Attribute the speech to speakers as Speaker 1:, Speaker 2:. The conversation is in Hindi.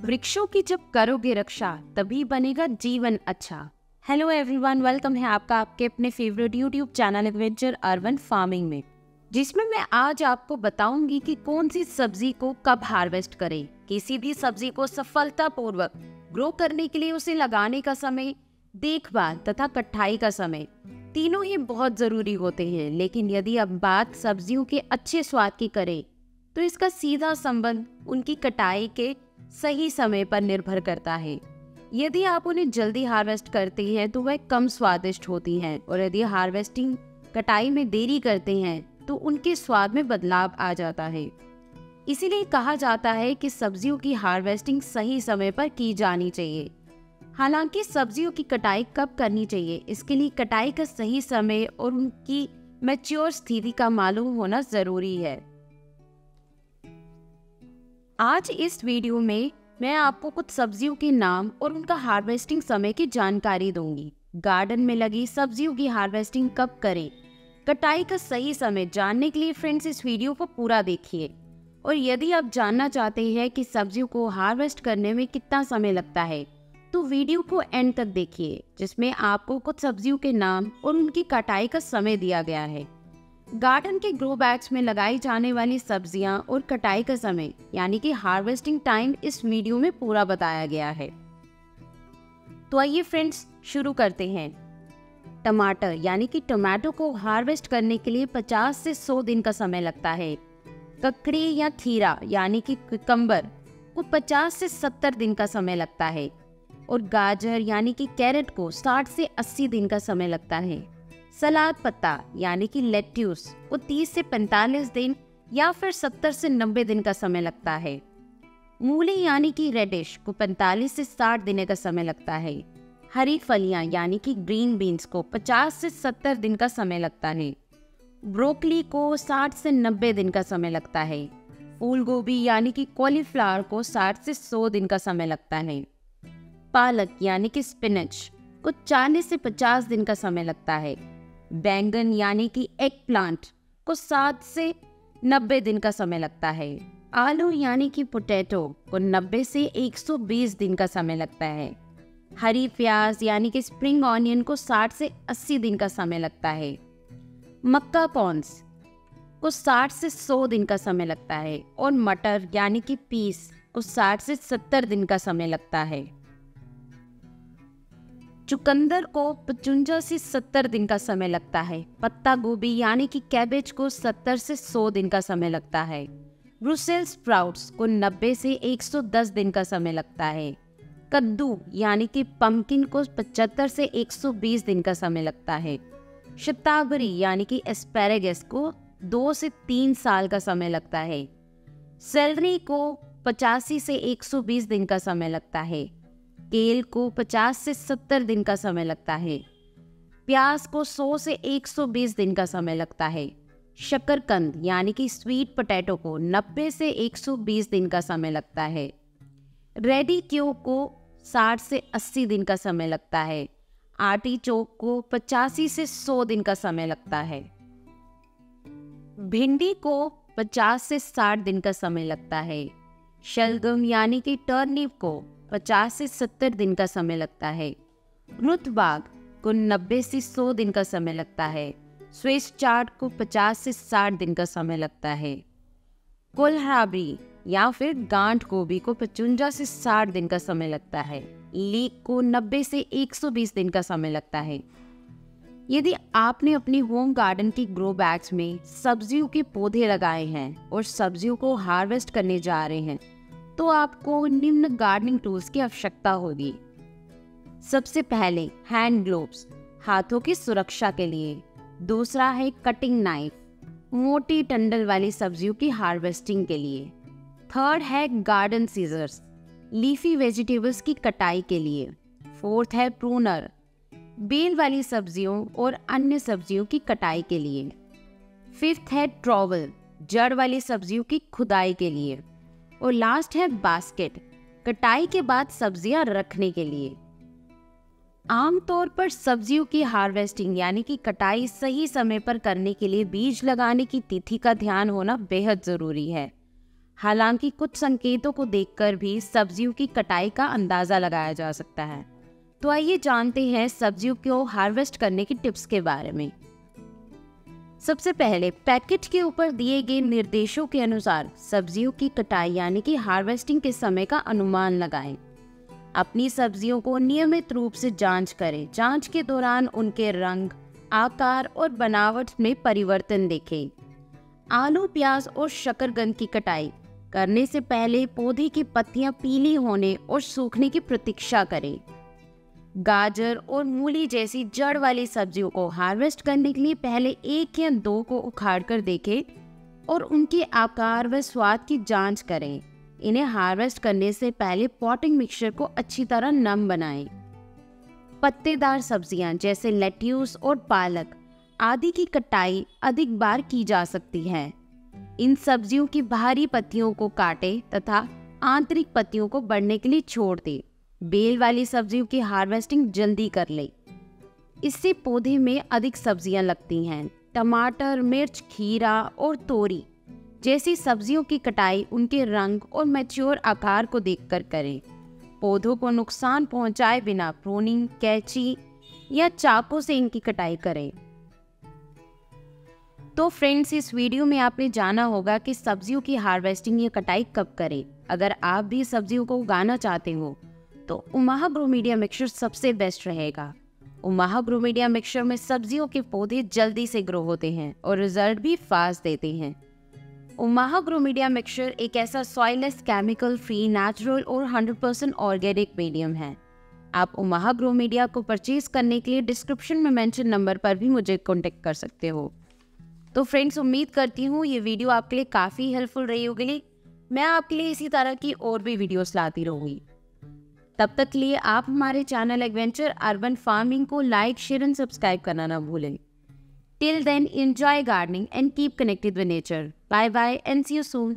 Speaker 1: वृक्षों की जब करोगे रक्षा तभी बनेगा जीवन अच्छा। हेलो एवरीवन, वेलकम है आपका आपके अपने favourite YouTube channel adventure urban farming में, जिसमें मैं आज आपको बताऊंगी कि कौन सी सब्जी को कब हार्वेस्ट करें। किसी भी सब्जी को सफलतापूर्वक ग्रो करने के लिए उसे लगाने का समय, देखभाल तथा कटाई का समय तीनों ही बहुत जरूरी होते हैं। लेकिन यदि अब बात सब्जियों के अच्छे स्वाद की करें तो इसका सीधा संबंध उनकी कटाई के सही समय पर निर्भर करता है। यदि आप उन्हें जल्दी हार्वेस्ट करते हैं तो वह कम स्वादिष्ट होती हैं, और यदि हार्वेस्टिंग कटाई में देरी करते हैं तो उनके स्वाद में बदलाव आ जाता है। इसीलिए कहा जाता है कि सब्जियों की हार्वेस्टिंग सही समय पर की जानी चाहिए। हालांकि सब्जियों की कटाई कब करनी चाहिए, इसके लिए कटाई का सही समय और उनकी मैच्योर स्थिति का मालूम होना जरूरी है। आज इस वीडियो में मैं आपको कुछ सब्जियों के नाम और उनका हार्वेस्टिंग समय की जानकारी दूंगी। गार्डन में लगी सब्जियों की हार्वेस्टिंग कब करें, कटाई का सही समय जानने के लिए फ्रेंड्स इस वीडियो को पूरा देखिए। और यदि आप जानना चाहते हैं कि सब्जियों को हार्वेस्ट करने में कितना समय लगता है तो वीडियो को एंड तक देखिए, जिसमें आपको कुछ सब्जियों के नाम और उनकी कटाई का समय दिया गया है। गार्डन के ग्रो बैग्स में लगाई जाने वाली सब्जियां और कटाई का समय यानी कि हार्वेस्टिंग टाइम इस वीडियो में पूरा बताया गया है। तो आइए फ्रेंड्स शुरू करते हैं। टमाटर यानी कि टमाटो को हार्वेस्ट करने के लिए 50 से 100 दिन का समय लगता है। ककड़ी या खीरा यानी कि कुकम्बर को 50 से 70 दिन का समय लगता है। और गाजर यानी कि कैरेट को 60 से 80 दिन का समय लगता है। सलाद पत्ता यानी कि लेट्यूस को 30 से 45 दिन या फिर 70 से 90 दिन का समय लगता है। मूली यानी कि रेडिश को 45 से 60 दिन का समय लगता है। हरी फलियां यानी कि ग्रीन बीन्स को 50 से 70 दिन का समय लगता है। ब्रोकली को 60 से 90 दिन का समय लगता है। फूल गोभी यानी कि कॉलीफ्लावर को 60 से 100 दिन का समय लगता है। पालक यानी कि स्पिनच को 40 से 50 दिन का समय लगता है। बैंगन यानी कि एग प्लांट को 60 से 90 दिन का समय लगता है। आलू यानी कि पोटैटो को 90 से 120 दिन का समय लगता है। हरी प्याज यानी कि स्प्रिंग ऑनियन को 60 से 80 दिन का समय लगता है। मक्का कॉर्न्स को 60 से 100 दिन का समय लगता है। और मटर यानी कि पीस को 60 से 70 दिन का समय लगता है। चुकंदर को 55 से 70 दिन का समय लगता है। पत्ता गोभी यानी कि कैबेज को 70 से 100 दिन का समय लगता है। ब्रुसेल्स स्प्राउट्स को 90 से 110 दिन का समय लगता है। कद्दू यानी कि पंपकिन को 75 से 120 दिन का समय लगता है। शतावरी यानी कि एस्पैरागस को 2 से 3 साल का समय लगता है। सेलरी को 85 से 120 दिन का समय लगता है। केल को 50 से 70 दिन का समय लगता है। प्याज को 100 से 120 दिन का समय लगता है। शकरकंद यानी कि स्वीट पोटैटो को 90 से 120 दिन का समय लगता है। रेडिक्यू को 60 से 80 दिन का समय लगता है। आर्टिचोक को 85 से 100 दिन का समय लगता है। भिंडी को 50 से 60 दिन का समय लगता है। शलगम यानी कि टर्निप को 50 से 70 दिन का समय लगता है। रुतबाग को 90 से 100 दिन का समय लगता है। स्विस चार्ट को 50 से 60 दिन का समय लगता है। कोल्हाबरी या फिर गांठ गोभी को 55 से 60 दिन का समय लगता है। लीक को 90 से 120 दिन का समय लगता है। यदि आपने अपनी होम गार्डन की ग्रो बैग्स में सब्जियों के पौधे लगाए हैं और सब्जियों को हार्वेस्ट करने जा रहे हैं तो आपको निम्न गार्डनिंग टूल्स की आवश्यकता होगी। सबसे पहले हैंड ग्लोव्स हाथों की सुरक्षा के लिए। दूसरा है कटिंग नाइफ मोटी टंडल वाली सब्जियों की हार्वेस्टिंग के लिए। थर्ड है गार्डन सीजर्स लीफी वेजिटेबल्स की कटाई के लिए। फोर्थ है प्रूनर बेल वाली सब्जियों और अन्य सब्जियों की कटाई के लिए। फिफ्थ है ट्रॉवल जड़ वाली सब्जियों की खुदाई के लिए। और लास्ट है बास्केट कटाई के बाद सब्जियां रखने के लिए। आमतौर पर सब्जियों की हार्वेस्टिंग यानी कि कटाई सही समय पर करने के लिए बीज लगाने की तिथि का ध्यान होना बेहद जरूरी है। हालांकि कुछ संकेतों को देखकर भी सब्जियों की कटाई का अंदाजा लगाया जा सकता है। तो आइए जानते हैं सब्जियों को हार्वेस्ट करने की टिप्स के बारे में। सबसे पहले पैकेट के ऊपर दिए गए निर्देशों के अनुसार सब्जियों की कटाई यानी कि हार्वेस्टिंग के समय का अनुमान लगाएं। अपनी सब्जियों को नियमित रूप से जांच करें। जांच के दौरान उनके रंग, आकार और बनावट में परिवर्तन देखें। आलू, प्याज और शकरकंद की कटाई करने से पहले पौधे की पत्तियां पीली होने और सूखने की प्रतीक्षा करें। गाजर और मूली जैसी जड़ वाली सब्जियों को हार्वेस्ट करने के लिए पहले 1 या 2 को उखाड़ कर देखें और उनके आकार व स्वाद की जांच करें। इन्हें हार्वेस्ट करने से पहले पॉटिंग मिक्सचर को अच्छी तरह नम बनाएं। पत्तेदार सब्जियां जैसे लेट्यूस और पालक आदि की कटाई अधिक बार की जा सकती है। इन सब्जियों की बाहरी पत्तियों को काटें तथा आंतरिक पत्तियों को बढ़ने के लिए छोड़ दें। बेल वाली सब्जियों की हार्वेस्टिंग जल्दी कर लें, इससे पौधे में अधिक सब्जियां लगती हैं। टमाटर, मिर्च, खीरा और तोरी जैसी सब्जियों की कटाई उनके रंग और मैच्योर आकार को देखकर करें। पौधों को नुकसान पहुंचाए बिना प्रूनिंग, कैंची या चाकू से इनकी कटाई करें। तो फ्रेंड्स, इस वीडियो में आपने जाना होगा कि सब्जियों की हार्वेस्टिंग या कटाई कब करें। अगर आप भी सब्जियों को उगाना चाहते हो तो ओमाहा ग्रो मीडिया मिक्सचर सबसे बेस्ट रहेगा। ओमाहा ग्रो मीडिया मिक्सचर में सब्जियों के पौधे जल्दी से ग्रो होते हैं और रिजल्ट भी फास्ट देते हैं। ओमाहा ग्रो मीडिया मिक्सचर एक ऐसा सॉइललेस, केमिकल फ्री, नेचुरल और 100% ऑर्गेनिक मीडियम है। आप ओमाहा ग्रो मीडिया को परचेज करने के लिए डिस्क्रिप्शन में मेंशन नंबर पर भी मुझे कॉन्टेक्ट कर सकते हो। तो फ्रेंड्स, उम्मीद करती हूँ ये वीडियो आपके लिए काफ़ी हेल्पफुल रही होगी। मैं आपके लिए इसी तरह की और भी वीडियोस लाती रहूँगी। तब तक के लिए आप हमारे चैनल एडवेंचर अर्बन फार्मिंग को लाइक, शेयर एंड सब्सक्राइब करना ना भूलें। Till then, enjoy gardening and keep connected with nature. Bye bye and see you soon.